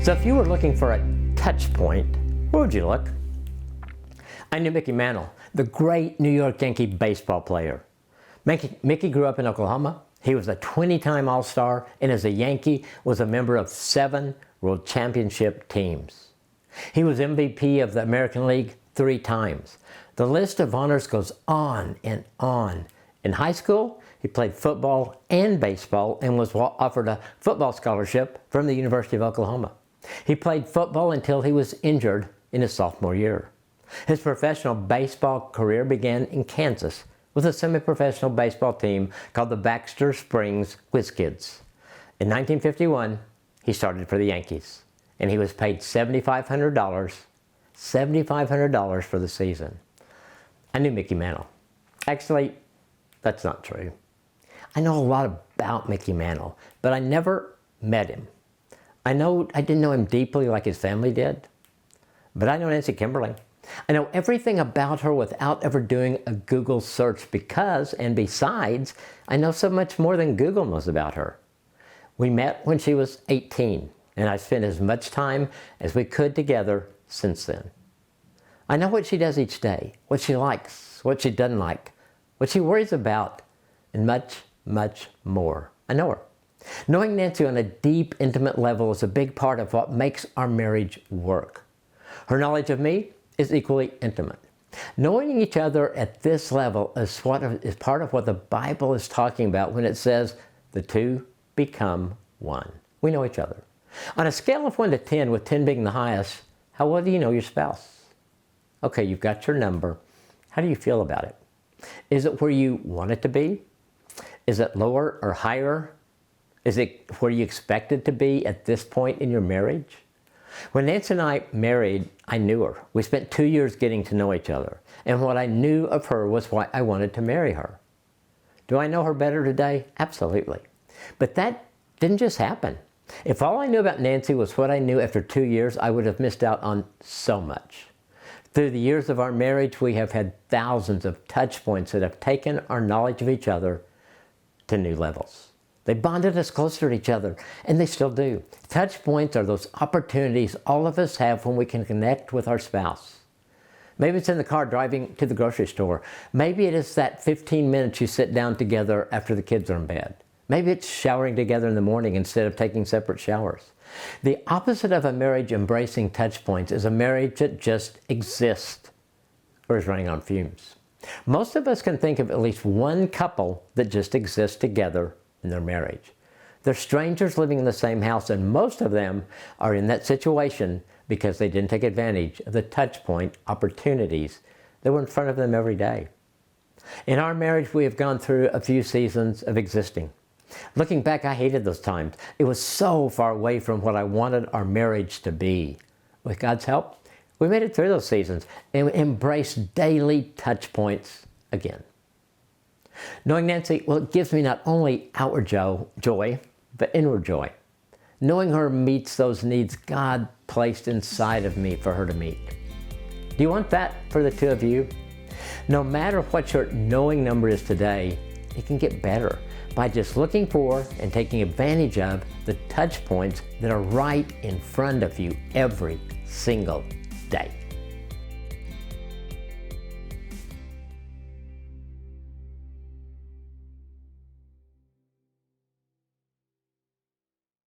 So if you were looking for a touch point, where would you look? I knew Mickey Mantle, the great New York Yankee baseball player. Mickey grew up in Oklahoma. He was a 20-time All-Star, and as a Yankee, was a member of 7 World Championship teams. He was MVP of the American League 3 times. The list of honors goes on and on. In high school, he played football and baseball and was offered a football scholarship from the University of Oklahoma. He played football until he was injured in his sophomore year. His professional baseball career began in Kansas with a semi-professional baseball team called the Baxter Springs Whiz Kids. In 1951, he started for the Yankees, and he was paid $7,500 for the season. I knew Mickey Mantle. Actually, that's not true. I know a lot about Mickey Mantle, but I never met him. I didn't know him deeply like his family did, but I know Nancy Kimberling. I know everything about her without ever doing a Google search because, and besides, I know so much more than Google knows about her. We met when she was 18, and I've spent as much time as we could together since then. I know what she does each day, what she likes, what she doesn't like, what she worries about, and much, much more. I know her. Knowing Nancy on a deep, intimate level is a big part of what makes our marriage work. Her knowledge of me is equally intimate. Knowing each other at this level is part of what the Bible is talking about when it says the two become one. We know each other. On a scale of 1 to 10, with 10 being the highest, how well do you know your spouse? Okay, you've got your number. How do you feel about it? Is it where you want it to be? Is it lower or higher? Is it where you expect it to be at this point in your marriage? When Nancy and I married, I knew her. We spent 2 years getting to know each other. And what I knew of her was why I wanted to marry her. Do I know her better today? Absolutely. But that didn't just happen. If all I knew about Nancy was what I knew after 2 years, I would have missed out on so much. Through the years of our marriage, we have had thousands of touch points that have taken our knowledge of each other to new levels. They bonded us closer to each other, and they still do. Touch points are those opportunities all of us have when we can connect with our spouse. Maybe it's in the car driving to the grocery store. Maybe it is that 15 minutes you sit down together after the kids are in bed. Maybe it's showering together in the morning instead of taking separate showers. The opposite of a marriage embracing touch points is a marriage that just exists or is running on fumes. Most of us can think of at least one couple that just exists together in their marriage. They're strangers living in the same house, and most of them are in that situation because they didn't take advantage of the touch point opportunities that were in front of them every day. In our marriage, we have gone through a few seasons of existing. Looking back, I hated those times. It was so far away from what I wanted our marriage to be. With God's help, we made it through those seasons and embraced daily touch points again. Knowing Nancy, well, it gives me not only outward joy, but inward joy. Knowing her meets those needs God placed inside of me for her to meet. Do you want that for the two of you? No matter what your knowing number is today, it can get better by just looking for and taking advantage of the touch points that are right in front of you every single day.